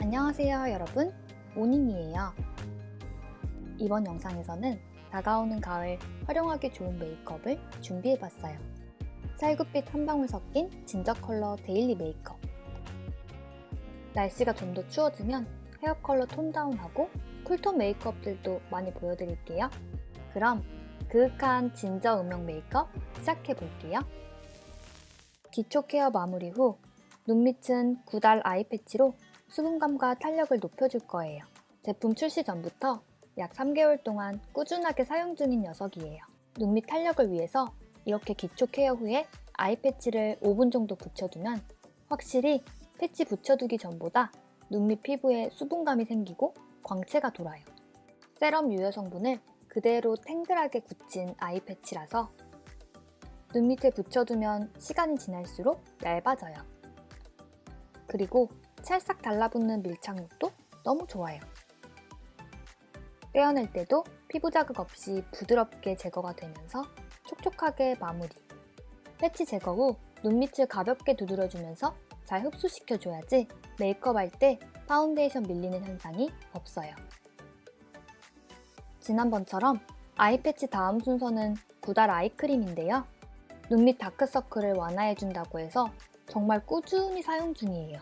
안녕하세요 여러분, 모닝이에요. 이번 영상에서는 다가오는 가을 활용하기 좋은 메이크업을 준비해봤어요. 살구빛 한 방울 섞인 진저 컬러 데일리 메이크업. 날씨가 좀 더 추워지면 헤어 컬러 톤 다운하고 쿨톤 메이크업들도 많이 보여드릴게요. 그럼 그윽한 진저 음영 메이크업 시작해볼게요. 기초 케어 마무리 후 눈 밑은 9달 아이 패치로 수분감과 탄력을 높여줄 거예요. 제품 출시 전부터 약 3개월 동안 꾸준하게 사용 중인 녀석이에요. 눈 밑 탄력을 위해서 이렇게 기초 케어 후에 아이 패치를 5분 정도 붙여두면 확실히 패치 붙여두기 전보다 눈 밑 피부에 수분감이 생기고 광채가 돌아요. 세럼 유효 성분을 그대로 탱글하게 굳힌 아이 패치라서 눈 밑에 붙여두면 시간이 지날수록 얇아져요. 그리고 찰싹 달라붙는 밀착력도 너무 좋아요. 떼어낼 때도 피부 자극 없이 부드럽게 제거가 되면서 촉촉하게 마무리. 패치 제거 후 눈 밑을 가볍게 두드려주면서 잘 흡수시켜줘야지 메이크업 할 때 파운데이션 밀리는 현상이 없어요. 지난번처럼 아이 패치 다음 순서는 9달 아이크림인데요. 눈 밑 다크서클을 완화해준다고 해서 정말 꾸준히 사용 중이에요.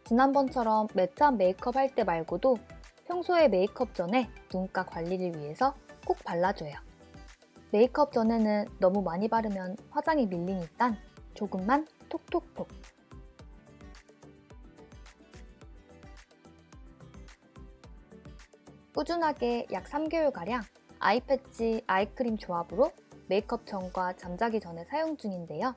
지난번처럼 매트한 메이크업 할 때 말고도 평소에 메이크업 전에 눈가 관리를 위해서 꼭 발라줘요. 메이크업 전에는 너무 많이 바르면 화장이 밀리니까 조금만 톡톡톡. 꾸준하게 약 3개월가량 아이 패치, 아이크림 조합으로 메이크업 전과 잠자기 전에 사용 중인데요.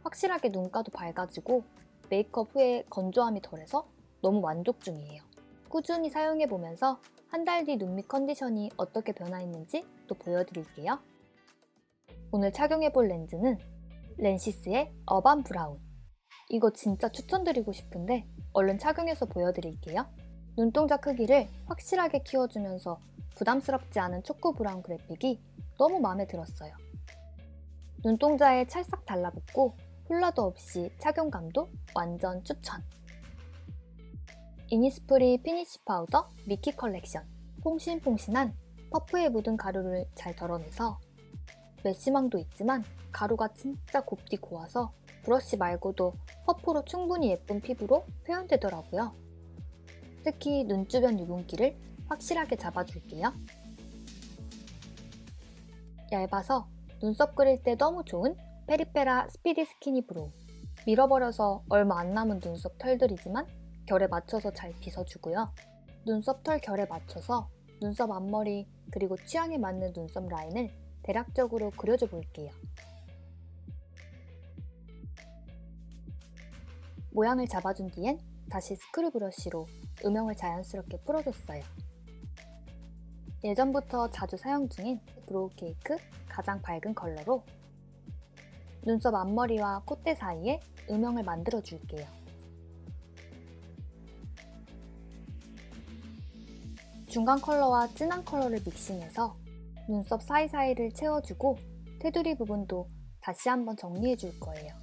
확실하게 눈가도 밝아지고 메이크업 후에 건조함이 덜해서 너무 만족 중이에요. 꾸준히 사용해보면서 한 달 뒤 눈 밑 컨디션이 어떻게 변화했는지 또 보여드릴게요. 오늘 착용해볼 렌즈는 렌시스의 어반 브라운. 이거 진짜 추천드리고 싶은데 얼른 착용해서 보여드릴게요. 눈동자 크기를 확실하게 키워주면서 부담스럽지 않은 초코 브라운 그래픽이 너무 마음에 들었어요. 눈동자에 찰싹 달라붙고 콜라도 없이 착용감도 완전 추천! 이니스프리 피니쉬 파우더 미키 컬렉션. 퐁신퐁신한 퍼프에 묻은 가루를 잘 덜어내서 메쉬망도 있지만 가루가 진짜 곱디 고와서 브러쉬 말고도 퍼프로 충분히 예쁜 피부로 표현되더라고요. 특히 눈 주변 유분기를 확실하게 잡아줄게요. 얇아서 눈썹 그릴 때 너무 좋은 페리페라 스피디 스키니 브로우. 밀어버려서 얼마 안 남은 눈썹 털들이지만 결에 맞춰서 잘 빗어주고요. 눈썹 털 결에 맞춰서 눈썹 앞머리 그리고 취향에 맞는 눈썹 라인을 대략적으로 그려줘 볼게요. 모양을 잡아준 뒤엔 다시 스크류 브러쉬로 음영을 자연스럽게 풀어줬어요. 예전부터 자주 사용 중인 브로우 케이크 가장 밝은 컬러로 눈썹 앞머리와 콧대 사이에 음영을 만들어 줄게요. 중간 컬러와 진한 컬러를 믹싱해서 눈썹 사이사이를 채워주고 테두리 부분도 다시 한번 정리해 줄 거예요.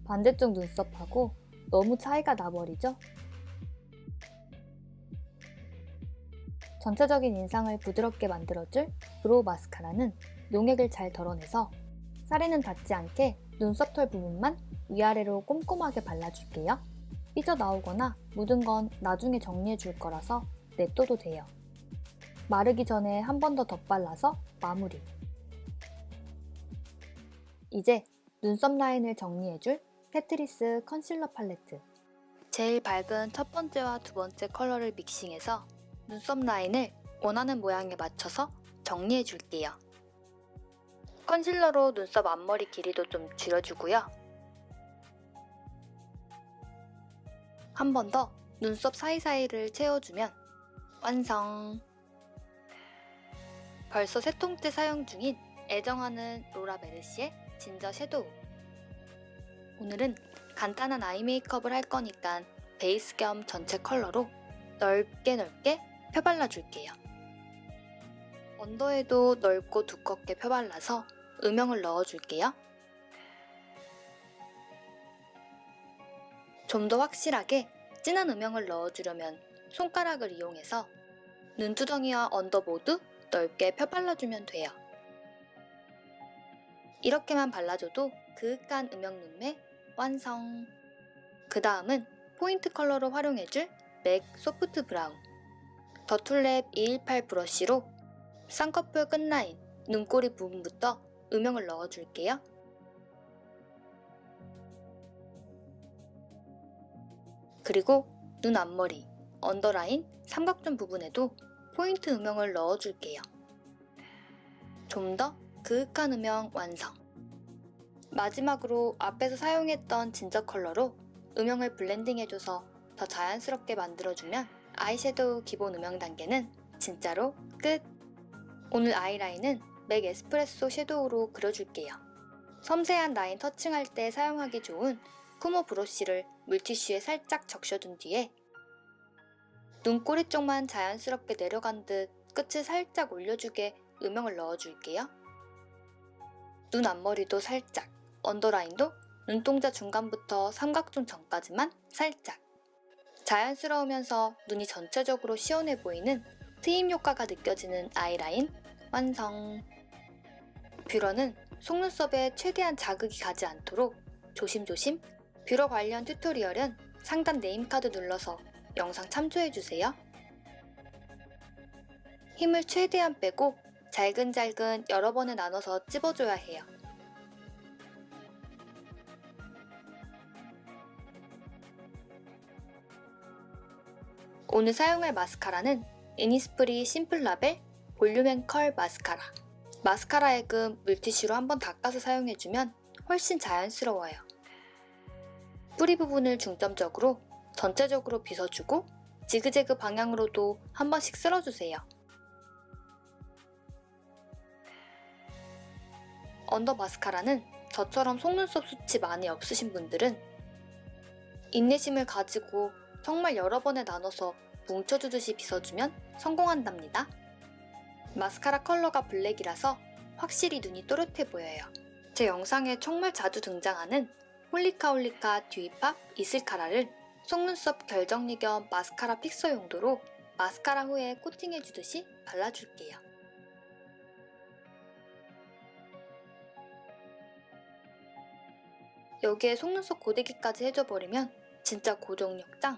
반대쪽 눈썹하고 너무 차이가 나버리죠? 전체적인 인상을 부드럽게 만들어줄 브로우 마스카라는 용액을 잘 덜어내서 살에는 닿지 않게 눈썹 털 부분만 위아래로 꼼꼼하게 발라줄게요. 삐져나오거나 묻은 건 나중에 정리해 줄 거라서 냅둬도 돼요. 마르기 전에 한 번 더 덧발라서 마무리. 이제 눈썹 라인을 정리해줄 캐트리스 컨실러 팔레트. 제일 밝은 첫 번째와 두 번째 컬러를 믹싱해서 눈썹 라인을 원하는 모양에 맞춰서 정리해 줄게요. 컨실러로 눈썹 앞머리 길이도 좀 줄여주고요. 한 번 더 눈썹 사이사이를 채워주면 완성! 벌써 세 통째 사용 중인 애정하는 로라 메르시의 진저 섀도우. 오늘은 간단한 아이 메이크업을 할 거니까 베이스 겸 전체 컬러로 넓게 펴발라줄게요. 언더에도 넓고 두껍게 펴발라서 음영을 넣어줄게요. 좀 더 확실하게 진한 음영을 넣어주려면 손가락을 이용해서 눈두덩이와 언더 모두 넓게 펴발라주면 돼요. 이렇게만 발라줘도 그윽한 음영 눈매 완성! 그 다음은 포인트 컬러로 활용해줄 맥 소프트 브라운 더툴랩 218 브러쉬로 쌍꺼풀 끝라인, 눈꼬리 부분부터 음영을 넣어줄게요. 그리고 눈 앞머리, 언더라인, 삼각존 부분에도 포인트 음영을 넣어줄게요. 좀 더 그윽한 음영 완성! 마지막으로 앞에서 사용했던 진저 컬러로 음영을 블렌딩해줘서 더 자연스럽게 만들어주면 아이섀도우 기본 음영 단계는 진짜로 끝! 오늘 아이라인은 맥 에스프레소 섀도우로 그려줄게요. 섬세한 라인 터칭할 때 사용하기 좋은 쿠모 브러쉬를 물티슈에 살짝 적셔둔 뒤에 눈꼬리 쪽만 자연스럽게 내려간 듯 끝을 살짝 올려주게 음영을 넣어줄게요. 눈 앞머리도 살짝, 언더라인도 눈동자 중간부터 삼각존 전까지만 살짝. 자연스러우면서 눈이 전체적으로 시원해 보이는 트임 효과가 느껴지는 아이라인 완성! 뷰러는 속눈썹에 최대한 자극이 가지 않도록 조심조심. 뷰러 관련 튜토리얼은 상단 네임카드 눌러서 영상 참조해주세요. 힘을 최대한 빼고 잘근잘근 여러 번에 나눠서 찝어줘야 해요. 오늘 사용할 마스카라는 이니스프리 심플 라벨 볼륨 앤 컬 마스카라. 마스카라 액은 물티슈로 한번 닦아서 사용해주면 훨씬 자연스러워요. 뿌리 부분을 중점적으로 전체적으로 빗어주고 지그재그 방향으로도 한 번씩 쓸어주세요. 언더 마스카라는 저처럼 속눈썹 숱이 많이 없으신 분들은 인내심을 가지고 정말 여러 번에 나눠서 뭉쳐주듯이 빗어주면 성공한답니다. 마스카라 컬러가 블랙이라서 확실히 눈이 또렷해 보여요. 제 영상에 정말 자주 등장하는 홀리카 듀이팝 이슬카라를 속눈썹 결정리 겸 마스카라 픽서 용도로 마스카라 후에 코팅해주듯이 발라줄게요. 여기에 속눈썹 고데기까지 해줘버리면 진짜 고정력 짱!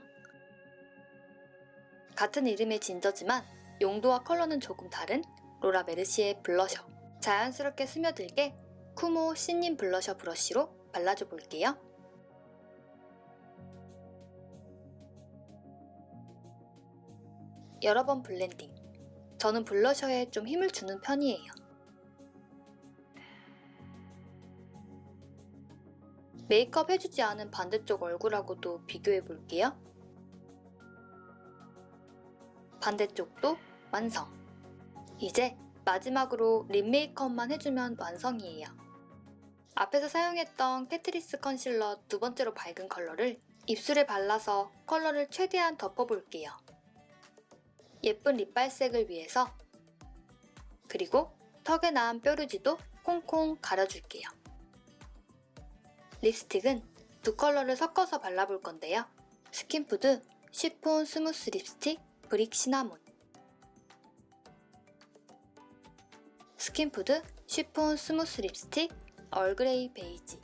같은 이름의 진저지만 용도와 컬러는 조금 다른 로라 메르시의 블러셔. 자연스럽게 스며들게 쿠모 신님 블러셔 브러쉬로 발라줘 볼게요. 여러 번 블렌딩. 저는 블러셔에 좀 힘을 주는 편이에요. 메이크업 해주지 않은 반대쪽 얼굴하고도 비교해 볼게요. 반대쪽도 완성! 이제 마지막으로 립 메이크업만 해주면 완성이에요. 앞에서 사용했던 캐트리스 컨실러 두 번째로 밝은 컬러를 입술에 발라서 컬러를 최대한 덮어볼게요. 예쁜 립발색을 위해서 그리고 턱에 나은 뾰루지도 콩콩 가려줄게요. 립스틱은 두 컬러를 섞어서 발라볼 건데요. 스킨푸드 쉬폰 스무스 립스틱 브릭 시나몬, 스킨푸드 쉬폰 스무스 립스틱 얼그레이 베이지.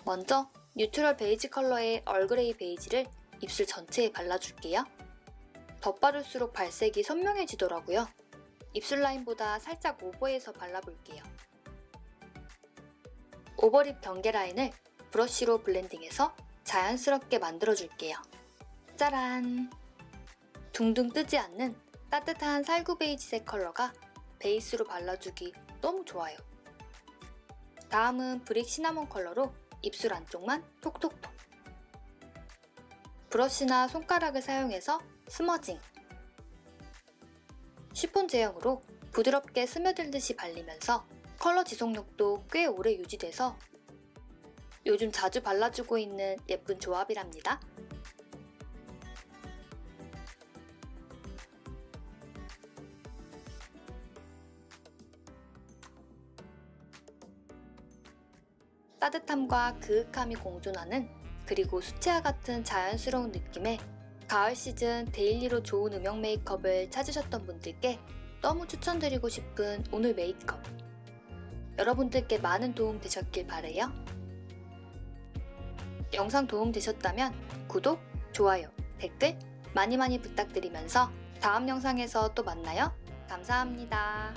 먼저 뉴트럴 베이지 컬러의 얼그레이 베이지를 입술 전체에 발라줄게요. 덧바를수록 발색이 선명해지더라고요. 입술 라인보다 살짝 오버해서 발라볼게요. 오버립 경계 라인을 브러쉬로 블렌딩해서 자연스럽게 만들어줄게요. 짜란! 둥둥 뜨지 않는 따뜻한 살구 베이지색 컬러가 베이스로 발라주기 너무 좋아요. 다음은 브릭 시나몬 컬러로 입술 안쪽만 톡톡톡. 브러쉬나 손가락을 사용해서 스머징. 쉬폰 제형으로 부드럽게 스며들듯이 발리면서 컬러 지속력도 꽤 오래 유지돼서 요즘 자주 발라주고 있는 예쁜 조합이랍니다. 따뜻함과 그윽함이 공존하는, 그리고 수채화 같은 자연스러운 느낌의 가을 시즌 데일리로 좋은 음영 메이크업을 찾으셨던 분들께 너무 추천드리고 싶은 오늘 메이크업. 여러분들께 많은 도움 되셨길 바래요. 영상 도움 되셨다면 구독, 좋아요, 댓글 많이 부탁드리면서 다음 영상에서 또 만나요. 감사합니다.